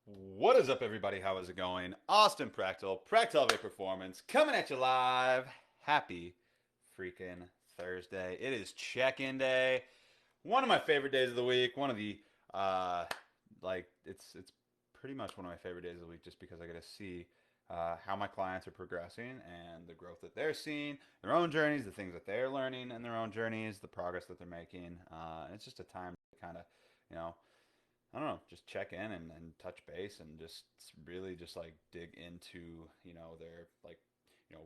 What is up, everybody? How is it going? Austin prechtelevate Performance, coming at you live. Happy freaking Thursday. It is check-in day. One of my favorite days of the week. One of the, it's pretty much one of my favorite days of the week just because I get to see how my clients are progressing and the growth that they're seeing, their own journeys, the things that they're learning in their own journeys, the progress that they're making. It's just a time to kind of, you know, I don't know, just check in and touch base and just really just like dig into, their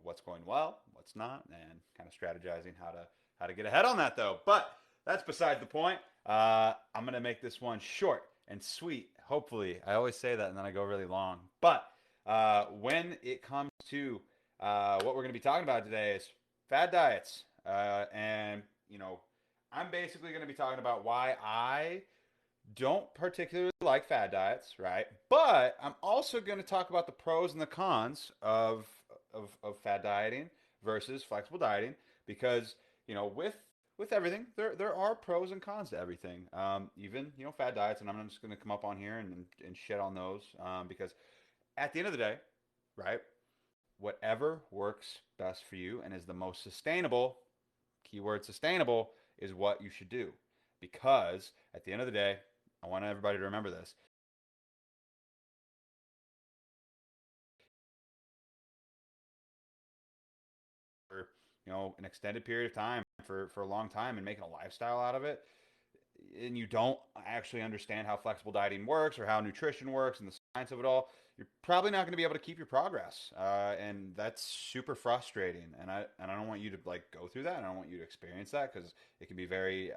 what's going well, what's not, and kind of strategizing how to get ahead on that though. But that's beside the point. I'm gonna make this one short and sweet. Hopefully, I always say that and then I go really long. But when it comes to what we're gonna be talking about today is fad diets, and I'm basically gonna be talking about why I don't particularly like fad diets, right? But I'm also going to talk about the pros and the cons of fad dieting versus flexible dieting because with everything there are pros and cons to everything. Even fad diets, and I'm just going to come up on here and shit on those because at the end of the day, right? Whatever works best for you and is the most sustainable, keyword sustainable, is what you should do because at the end of the day, I want everybody to remember this. For an extended period of time, for a long time, and making a lifestyle out of it, and you don't actually understand how flexible dieting works or how nutrition works and the science of it all, you're probably not going to be able to keep your progress, and that's super frustrating. And I don't want you to like go through that. And I don't want you to experience that because it can be very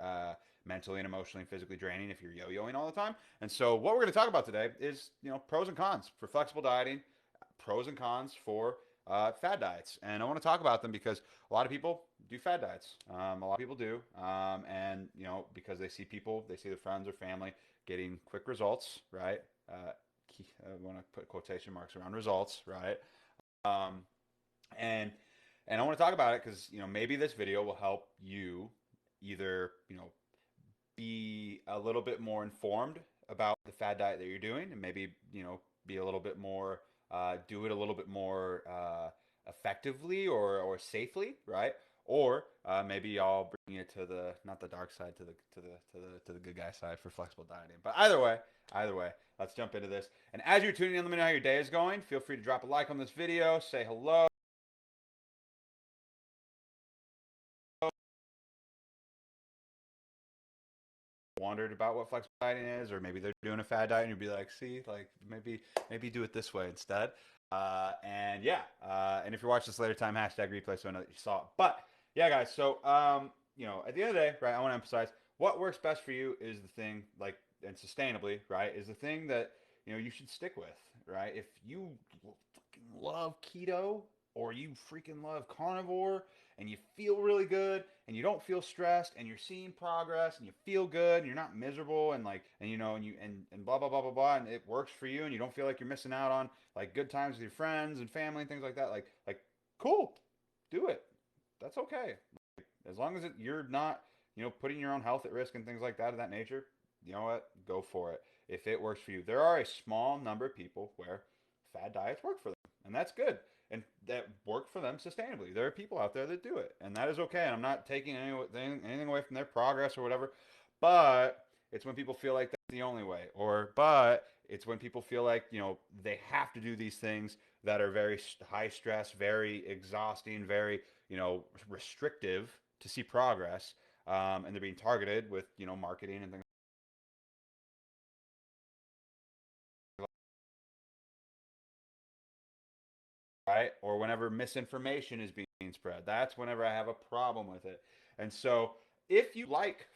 mentally and emotionally and physically draining if you're yo-yoing all the time. And so, what we're going to talk about today is pros and cons for flexible dieting, pros and cons for fad diets, and I want to talk about them because a lot of people do fad diets. A lot of people do, and because they see people, they see their friends or family getting quick results, right? I want to put quotation marks around results, right? Um, and I want to talk about it because maybe this video will help you either be a little bit more informed about the fad diet that you're doing, and maybe be a little bit more do it a little bit more effectively or safely, right? Or maybe I'll bring you to the not the dark side, to the good guy side for flexible dieting. But either way, let's jump into this. And as you're tuning in, let me know how your day is going. Feel free to drop a like on this video, say hello. Wondered about what flexible dieting is, or maybe they're doing a fad diet and you'd be like, see, like maybe do it this way instead. And yeah, and if you're watching this later time, hashtag replay so I know that you saw it. But yeah, guys, so at the end of the day, right, I want to emphasize what works best for you is the thing, like, and sustainably, right, is the thing that you should stick with, right? If you fucking love keto or you freaking love carnivore and you feel really good and you don't feel stressed and you're seeing progress and you feel good and you're not miserable and like and blah blah blah blah blah, and it works for you and you don't feel like you're missing out on like good times with your friends and family and things like that, like cool, do it. That's okay. As long as you're not putting your own health at risk and things like that of that nature, you know what, go for it if it works for you. There are a small number of people where fad diets work for them, and that's good, and that work for them sustainably. There are people out there that do it, and that is okay. And I'm not taking anything away from their progress or whatever, but it's when people feel like that's the only way, or but it's when people feel like they have to do these things that are very high stress, very exhausting, very restrictive to see progress, and they're being targeted with marketing and things, right? Or whenever misinformation is being spread, that's whenever I have a problem with it. And so, if you like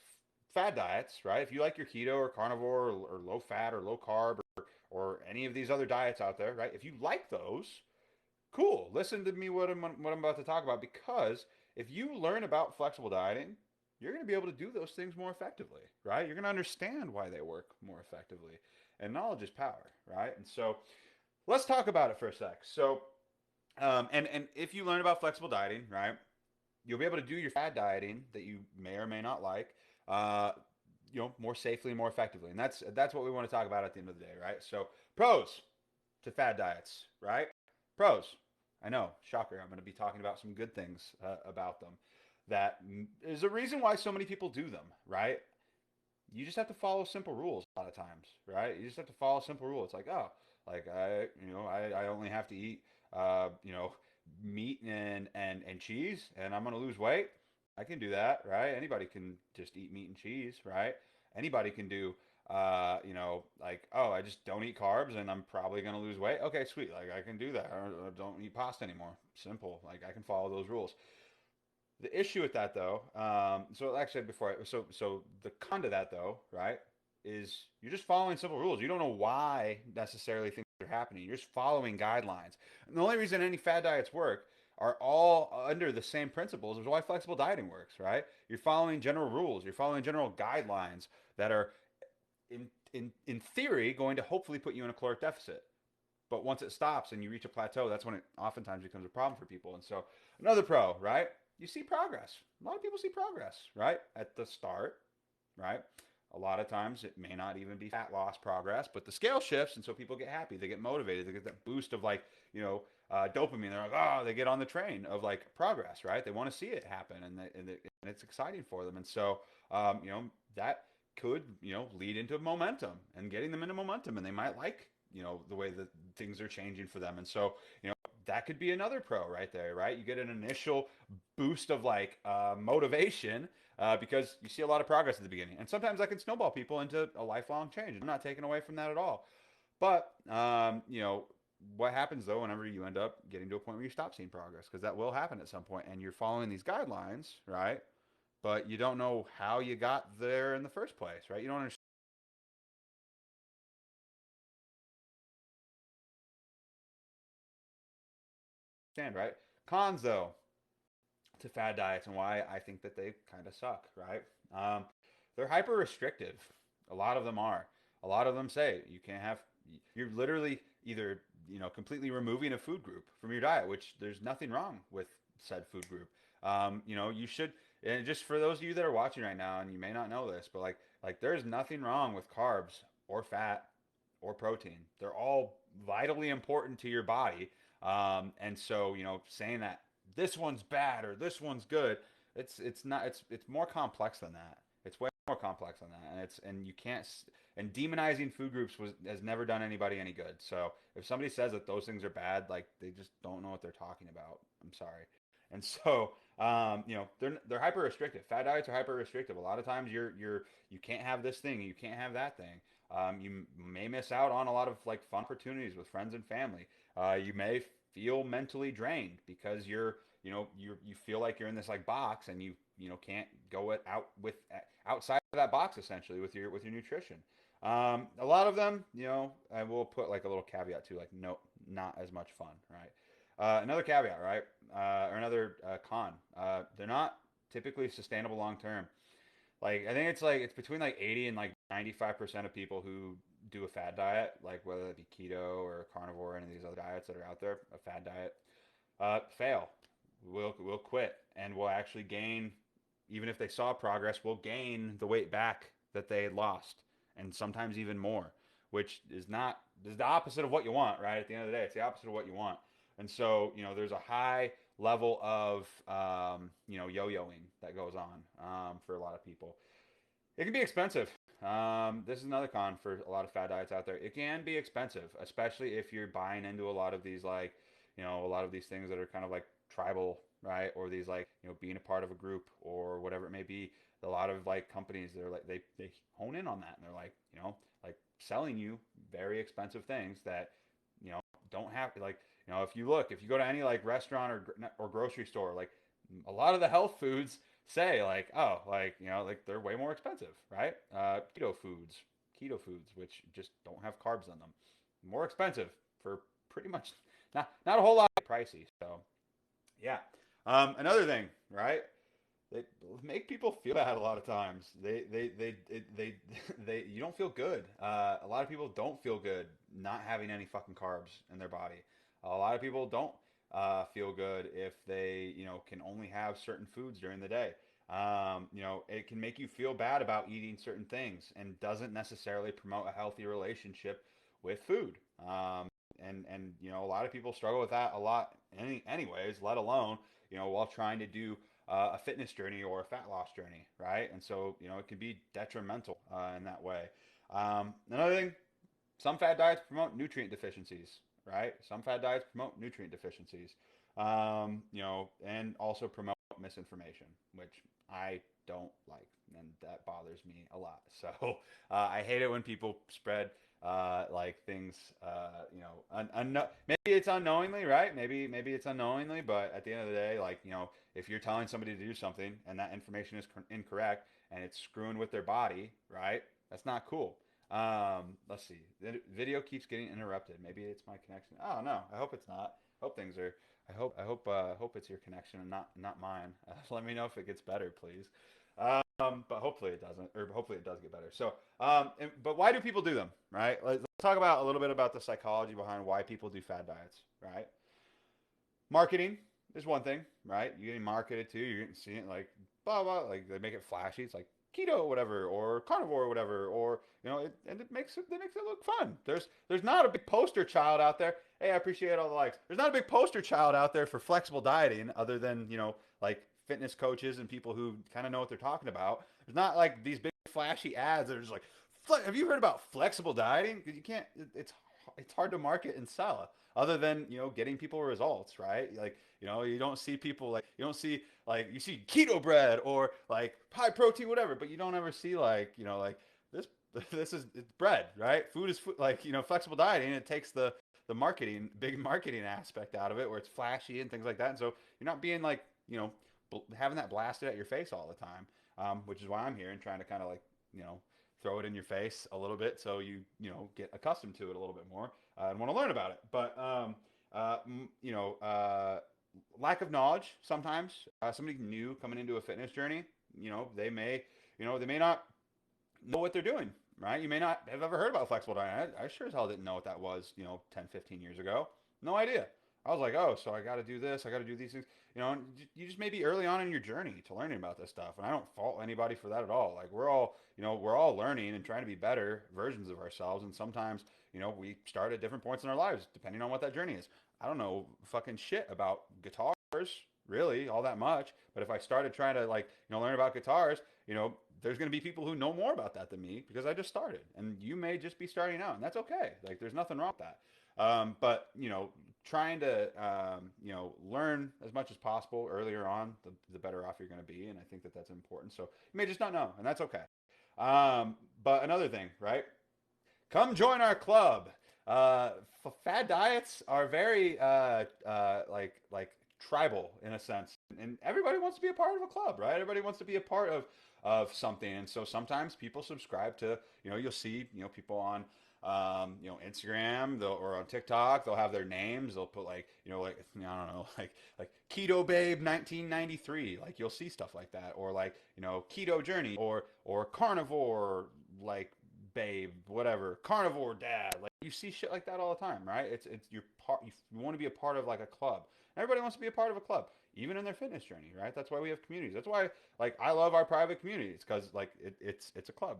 fad diets, right? If you like your keto or carnivore or low fat or low carb or any of these other diets out there, right? If you like those, cool. Listen to me what I'm about to talk about because if you learn about flexible dieting, you're going to be able to do those things more effectively, right? You're going to understand why they work more effectively. And knowledge is power, right? And so let's talk about it for a sec. So and if you learn about flexible dieting, right, you'll be able to do your fad dieting that you may or may not like. Uh, more safely and more effectively. And that's what we want to talk about at the end of the day, right? So pros to fad diets, right? Pros. I know, shocker. I'm going to be talking about some good things about them. That is a reason why so many people do them, right? You just have to follow simple rules a lot of times, right? You just have to follow simple rules. It's like, oh, like I only have to eat, meat and cheese, and I'm gonna lose weight. I can do that, right? Anybody can just eat meat and cheese, right? Anybody can do, like, oh, I just don't eat carbs, and I'm probably gonna lose weight. Okay, sweet, like I can do that. Or don't eat pasta anymore. Simple, like I can follow those rules. The issue with that, though, so actually, so the con to that, though, right, is you're just following simple rules. You don't know why necessarily things are happening. You're just following guidelines. And the only reason any fad diets work are all under the same principles is why flexible dieting works, right? You're following general rules. You're following general guidelines that are, in theory, going to hopefully put you in a caloric deficit. But once it stops and you reach a plateau, that's when it oftentimes becomes a problem for people. And so another pro, right? You see progress. A lot of people see progress, right? At the start, right? A lot of times it may not even be fat loss progress, but the scale shifts, and so people get happy. They get motivated. They get that boost of like, dopamine. They're like, oh, they get on the train of like progress, right? They want to see it happen, and it's exciting for them. And so, that could, lead into momentum and getting them into momentum, and they might like, the way that things are changing for them. And so, that could be another pro right there, right? You get an initial boost of like motivation because you see a lot of progress at the beginning, and sometimes that can snowball people into a lifelong change. I'm not taking away from that at all, but what happens though whenever you end up getting to a point where you stop seeing progress, because that will happen at some point, and you're following these guidelines, right? But you don't know how you got there in the first place, right? You don't understand, right? Cons though to fad diets and why I think that they kind of suck, right? Um, they're hyper restrictive. A lot of them are. A lot of them say you can't have. You're literally either completely removing a food group from your diet, which there's nothing wrong with said food group. You should. And just for those of you that are watching right now, and you may not know this, but like there's nothing wrong with carbs or fat or protein. They're all vitally important to your body. And so, saying that this one's bad or this one's good, it's not. It's more complex than that. It's way more complex than that, and you can't. And demonizing food groups has never done anybody any good. So if somebody says that those things are bad, like they just don't know what they're talking about. I'm sorry. And so, they're hyper restrictive. Fat diets are hyper restrictive. A lot of times you can't have this thing, you can't have that thing. You may miss out on a lot of like fun opportunities with friends and family. You may feel mentally drained because you feel like you're in this like box, and can't go out with outside of that box essentially with your nutrition. A lot of them, I will put like a little caveat too, like no, not as much fun, right? Another caveat, right? Or another con. They're not typically sustainable long term. Like I think it's between like 80 and like 95% of people who do a fad diet, like whether it be keto or carnivore or any of these other diets that are out there, a fad diet, fail. We'll quit, and we'll actually gain, even if they saw progress, we'll gain the weight back that they had lost, and sometimes even more, which is the opposite of what you want, right? At the end of the day, it's the opposite of what you want. And so, there's a high level of, yo-yoing that goes on for a lot of people. It can be expensive. This is another con for a lot of fad diets out there. It can be expensive, especially if you're buying into a lot of these like, a lot of these things that are kind of like tribal, right? Or these like, being a part of a group or whatever it may be. A lot of like companies, they're like they hone in on that, and they're like, like selling you very expensive things that don't have like, if you go to any like restaurant or grocery store, like a lot of the health foods say like, oh, like like they're way more expensive, right? Keto foods, which just don't have carbs in them, more expensive for pretty much not a whole lot pricey. So yeah. Another thing, right? They make people feel bad a lot of times. They you don't feel good. A lot of people don't feel good not having any fucking carbs in their body. A lot of people don't feel good if they can only have certain foods during the day. It can make you feel bad about eating certain things and doesn't necessarily promote a healthy relationship with food. A lot of people struggle with that a lot, anyways. Let alone while trying to do a fitness journey or a fat loss journey, right? And so it can be detrimental in that way. Another thing, some fad diets promote nutrient deficiencies, right? Some fad diets promote nutrient deficiencies, and also promote misinformation, which I don't like, and that bothers me a lot. So I hate it when people spread like things, maybe it's unknowingly, right? Maybe it's unknowingly, but at the end of the day, like if you're telling somebody to do something and that information is incorrect and it's screwing with their body, right? That's not cool. Let's see. The video keeps getting interrupted. Maybe it's my connection. Oh no, I hope it's not. Hope things are. I hope it's your connection and not mine. Let me know if it gets better, please. But hopefully it doesn't, or hopefully it does get better. So, but why do people do them, right? Let's talk about a little bit about the psychology behind why people do fad diets, right? Marketing is one thing, right? You're getting marketed to. You're getting seeing it like blah blah. Like they make it flashy. It's like keto or whatever, or carnivore or whatever, or and it makes it look fun. There's not a big poster child out there. Hey, I appreciate all the likes. There's not a big poster child out there for flexible dieting, other than like fitness coaches and people who kind of know what they're talking about. There's not like these big flashy ads that are just like, have you heard about flexible dieting? Because you can't. It's hard to market and sell other than getting people results, right? Like you don't see people like you don't see like you see keto bread or like high protein whatever, but you don't ever see like like this this is it's bread, right? Food is food, like flexible dieting. It takes the marketing big marketing aspect out of it where it's flashy and things like that, and so you're not being like having that blasted at your face all the time, which is why I'm here and trying to kind of like throw it in your face a little bit so get accustomed to it a little bit more and want to learn about it. But uh, lack of knowledge sometimes. Somebody new coming into a fitness journey, they may not know what they're doing, right? You may not have ever heard about flexible diet. I sure as hell didn't know what that was, 10, 15 years ago. No idea. I was like, oh, so I got to do this. I got to do these things. And you just may be early on in your journey to learning about this stuff. And I don't fault anybody for that at all. Like we're all learning and trying to be better versions of ourselves. And sometimes, we start at different points in our lives, depending on what that journey is. I don't know fucking shit about guitars, really, all that much. But if I started trying to like, learn about guitars, there's going to be people who know more about that than me because I just started, and you may just be starting out, and that's okay. Like, there's nothing wrong with that. But trying to learn as much as possible earlier on, the better off you're going to be, and I think that that's important. So you may just not know, and that's okay. But another thing, right? Come join our club. Uh, Fad diets are very like tribal in a sense, and everybody wants to be a part of a club, right? Everybody wants to be a part of something, and so sometimes people subscribe to you'll see people on Instagram or on TikTok. They'll have their names. They'll put like like I don't know like Keto Babe 1993. Like you'll see stuff like that, or like Keto Journey or Carnivore like babe, whatever, carnivore dad. Like you see shit like that all the time, right? It's your part. You want to be a part of like a club. Everybody wants to be a part of a club, even in their fitness journey, right? That's why we have communities. That's why like I love our private communities because like it's a club.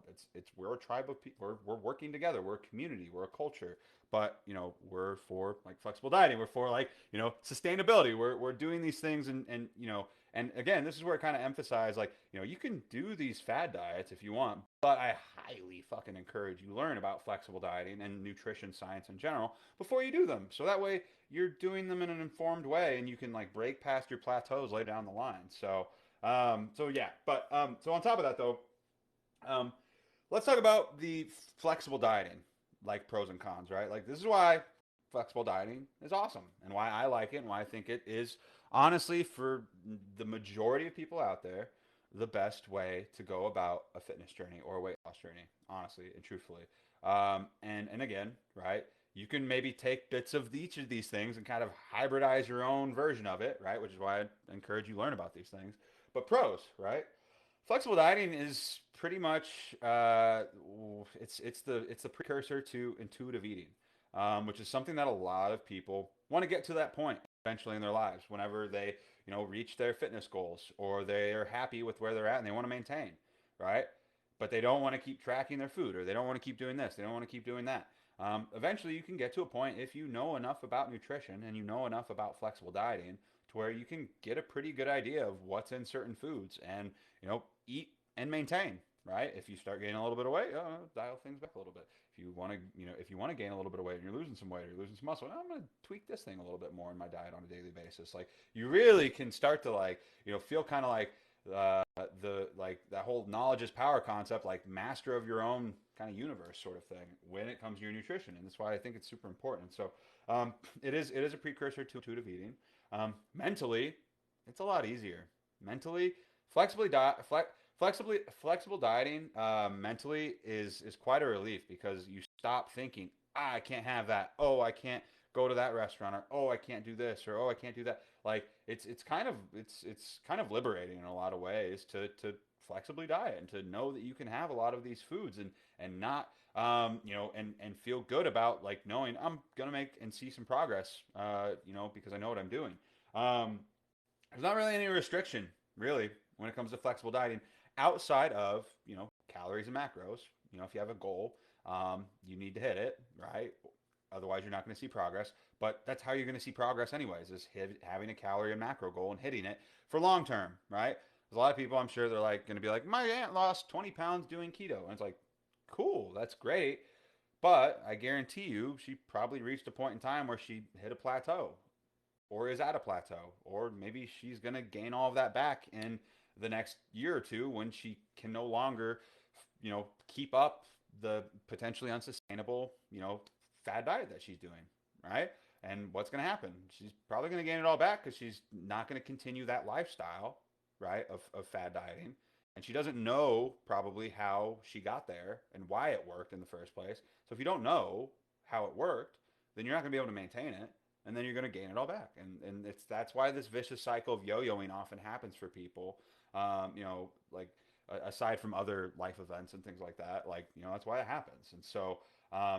We're a tribe of people. We're working together. We're a community. We're a culture. But we're for like flexible dieting. We're for like sustainability. We're doing these things and again, this is where it kind of emphasizes like, you can do these fad diets if you want, but I highly fucking encourage you learn about flexible dieting and nutrition science in general before you do them. So that way you're doing them in an informed way and you can like break past your plateaus later down the line. So yeah, but so on top of that though, um, let's talk about the flexible dieting, like pros and cons, right? Like this is why flexible dieting is awesome and why I like it and why I think it is honestly for the majority of people out there the best way to go about a fitness journey or a weight loss journey, honestly and truthfully. And again, right? You can maybe take bits of each of these things and kind of hybridize your own version of it, right? Which is why I encourage you learn about these things. But pros, right? Flexible dieting is pretty much it's the precursor to intuitive eating, which is something that a lot of people want to get to that point. eventually in their lives whenever they, reach their fitness goals or they are happy with where they're at and they want to maintain, right? But they don't want to keep tracking their food, or they don't want to keep doing this, they don't want to keep doing that. Eventually, you can get to a point, if you know enough about nutrition and you know enough about flexible dieting, to where you can get a pretty good idea of what's in certain foods and, eat and maintain. Right? If you start gaining a little bit of weight, dial things back a little bit. If you want to gain a little bit of weight and you're losing some weight or you're losing some muscle, I'm going to tweak this thing a little bit more in my diet on a daily basis. Like, you really can start to, like, feel kind of like the like that whole knowledge is power concept, like master of your own kind of universe sort of thing when it comes to your nutrition, and that's why I think it's super important. So it is a precursor to intuitive eating. Mentally, it's a lot easier. Mentally, flexibly diet. Flexible dieting mentally is quite a relief, because you stop thinking, I can't have that. Oh, I can't go to that restaurant, or oh, I can't do this, or oh, I can't do that. Like, it's kind of liberating in a lot of ways to flexibly diet and to know that you can have a lot of these foods and not and feel good about, like, knowing I'm gonna make and see some progress, because I know what I'm doing. Um, there's not really any restriction, really, when it comes to flexible dieting, outside of, calories and macros. If you have a goal, you need to hit it, right? Otherwise, you're not going to see progress. But that's how you're going to see progress anyways, is having a calorie and macro goal and hitting it for long term, right? There's a lot of people, I'm sure, they're like going to be like, my aunt lost 20 pounds doing keto. And it's like, cool, that's great. But I guarantee you, she probably reached a point in time where she hit a plateau, or is at a plateau, or maybe she's going to gain all of that back in the next year or two when she can no longer, keep up the potentially unsustainable, fad diet that she's doing, right? And what's going to happen? She's probably going to gain it all back, because she's not going to continue that lifestyle, right, of fad dieting. And she doesn't know probably how she got there and why it worked in the first place. So if you don't know how it worked, then you're not going to be able to maintain it, and then you're going to gain it all back. And that's why this vicious cycle of yo-yoing often happens for people. Like, aside from other life events and things like that, like, that's why it happens. And so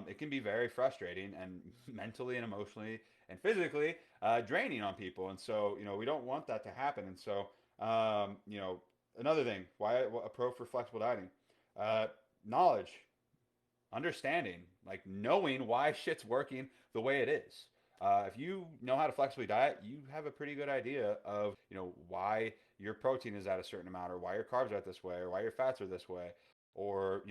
it can be very frustrating and mentally and emotionally and physically draining on people. And so, we don't want that to happen. And so, another thing, why a pro for flexible dieting, uh, knowledge, understanding, like knowing why shit's working the way it is. If you know how to flexibly diet, you have a pretty good idea of, why your protein is at a certain amount, or why your carbs are at this way, or why your fats are this way, or,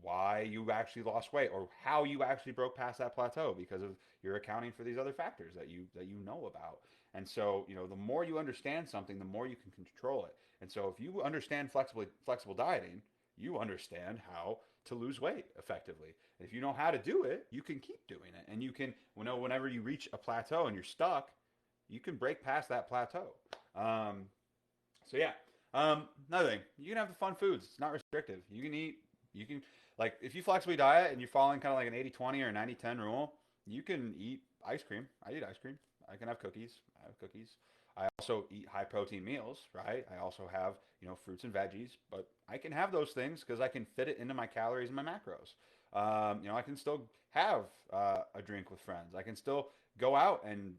why you actually lost weight, or how you actually broke past that plateau, because of you're accounting for these other factors that you know about. And so, the more you understand something, the more you can control it. And so if you understand flexible dieting, you understand how to lose weight effectively. And if you know how to do it, you can keep doing it. And you can, whenever you reach a plateau and you're stuck, you can break past that plateau. So yeah. Another thing, you can have the fun foods. It's not restrictive. You can eat, like, if you flexibly diet and you're following kind of like an 80-20 or a 90-10 rule, you can eat ice cream. I eat ice cream. I can have cookies. I have cookies. I also eat high protein meals, right? I also have, fruits and veggies, but I can have those things because I can fit it into my calories and my macros. I can still have a drink with friends. I can still go out and,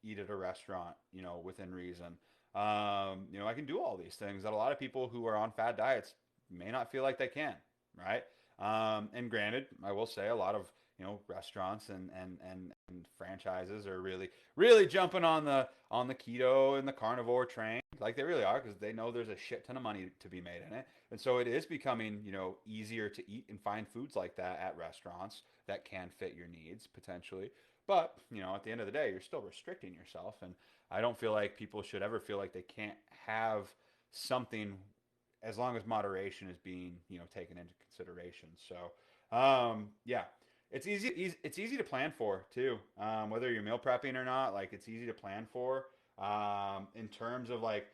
eat at a restaurant, within reason. I can do all these things that a lot of people who are on fad diets may not feel like they can, right? And granted, I will say a lot of, restaurants and franchises are really, really jumping on the keto and the carnivore train, like they really are, because they know there's a shit ton of money to be made in it. And so it is becoming, easier to eat and find foods like that at restaurants that can fit your needs potentially. But, at the end of the day, you're still restricting yourself. And I don't feel like people should ever feel like they can't have something, as long as moderation is being, taken into consideration. So, yeah, it's easy to plan for too. Whether you're meal prepping or not, like, it's easy to plan for. In terms of, like,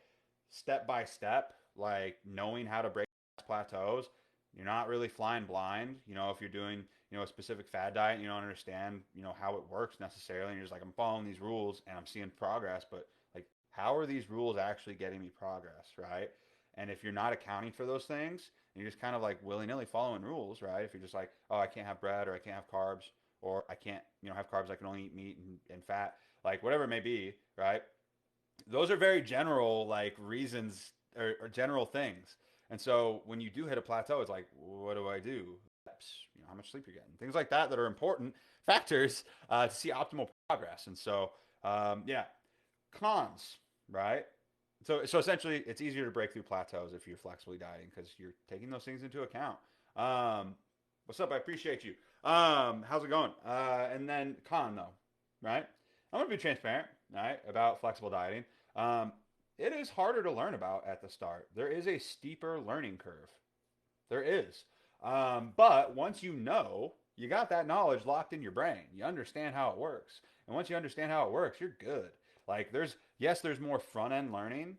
step by step, like knowing how to break plateaus. You're not really flying blind. If you're doing, a specific fad diet, and you don't understand, how it works necessarily, and you're just like, I'm following these rules and I'm seeing progress, but, like, how are these rules actually getting me progress, right? And if you're not accounting for those things, and you're just kind of like willy nilly following rules, right? If you're just like, oh, I can't have bread, or I can't have carbs, or I can't, have carbs. I can only eat meat and fat, like whatever it may be, right? Those are very general like reasons or general things. And so when you do hit a plateau, it's like, what do I do? How much sleep you're getting, things like that are important factors to see optimal progress. And so, yeah, cons, right? So essentially, it's easier to break through plateaus if you're flexibly dieting because you're taking those things into account. Um, what's up? I appreciate you. How's it going? And then con though, right? I'm gonna be transparent, right, about flexible dieting. Um, it is harder to learn about at the start. There is a steeper learning curve. There is. But once you got that knowledge locked in your brain. You understand how it works. And once you understand how it works, you're good. Like there's more front end learning,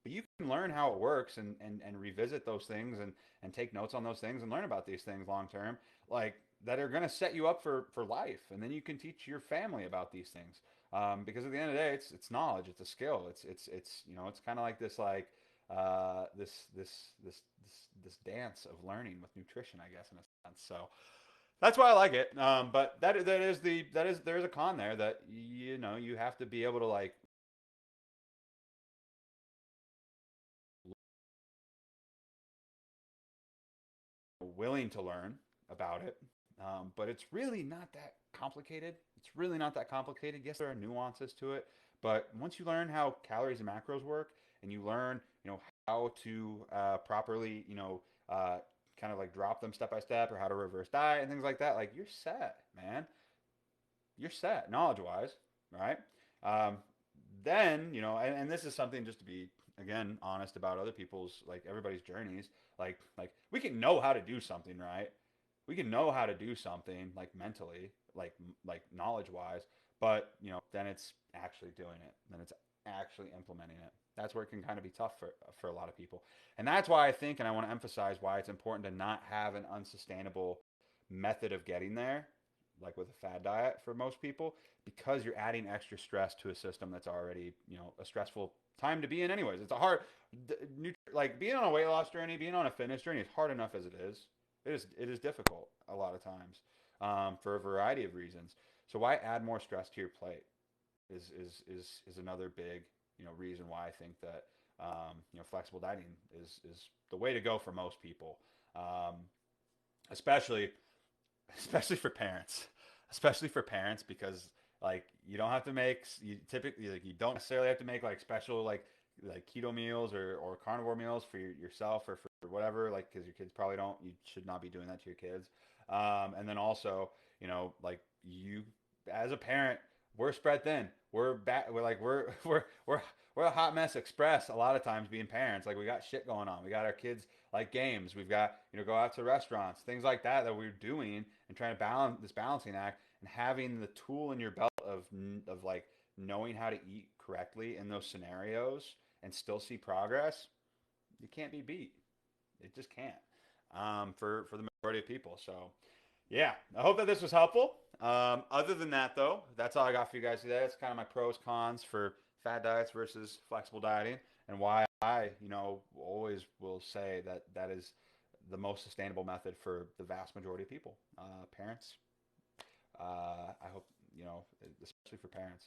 but you can learn how it works and revisit those things and take notes on those things and learn about these things long term, like that are going to set you up for life. And then you can teach your family about these things. Because at the end of the day, it's knowledge, it's a skill. It's kind of like this this dance of learning with nutrition, I guess, in a sense. So that's why I like it. But there's a con there that you have to be able to like willing to learn about it. But it's really not that complicated. It's really not that complicated. Yes, there are nuances to it, but once you learn how calories and macros work, and you learn, how to properly, kind of like drop them step by step, or how to reverse diet and things like that, like you're set, man. You're set knowledge wise, right? Um, then and this is something just to be again honest about other people's like everybody's journeys. Like we can know how to do something, right? We can know how to do something like mentally, like knowledge wise, but then it's actually doing it. Then it's actually implementing it. That's where it can kind of be tough for a lot of people. And that's why I think, and I want to emphasize why it's important to not have an unsustainable method of getting there, like with a fad diet for most people, because you're adding extra stress to a system that's already, a stressful time to be in anyways. It's a hard, like being on a weight loss journey, being on a fitness journey is hard enough as it is. It is difficult a lot of times, for a variety of reasons. So why add more stress to your plate is another big reason why I think that flexible dieting is the way to go for most people, especially especially for parents, especially for parents because like you don't have to make you typically like you don't necessarily have to make like special like keto meals or carnivore meals for yourself or for whatever, like because your kids probably don't, you should not be doing that to your kids. And then also like you as a parent, we're spread thin, we're like we're a hot mess express a lot of times being parents. Like we got shit going on, we got our kids like games, we've got go out to restaurants, things like that we're doing and trying to balance this balancing act, and having the tool in your belt of like knowing how to eat correctly in those scenarios and still see progress, you can't be beat. It just can't, for the majority of people. So yeah, I hope that this was helpful. Other than that, though, that's all I got for you guys today. It's kind of my pros cons for fad diets versus flexible dieting, and why I, always will say that that is the most sustainable method for the vast majority of people. Parents, I hope, especially for parents.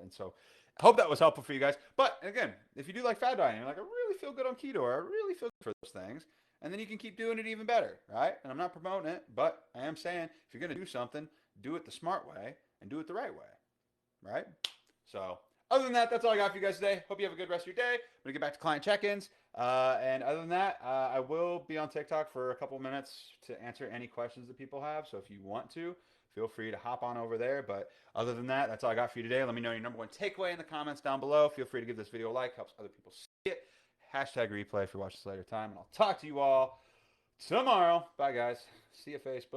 And so I hope that was helpful for you guys. But again, if you do like fad dieting, you're like, I really feel good on keto, or I really feel good for those things, and then you can keep doing it even better, right? And I'm not promoting it, but I am saying if you're going to do something, do it the smart way and do it the right way, right? So other than that, that's all I got for you guys today. Hope you have a good rest of your day. I'm going to get back to client check-ins. And other than that, I will be on TikTok for a couple minutes to answer any questions that people have. So if you want to, feel free to hop on over there. But other than that, that's all I got for you today. Let me know your number one takeaway in the comments down below. Feel free to give this video a like. Helps other people see it. Hashtag replay if you watch this later time. And I'll talk to you all tomorrow. Bye, guys. See you, Facebook.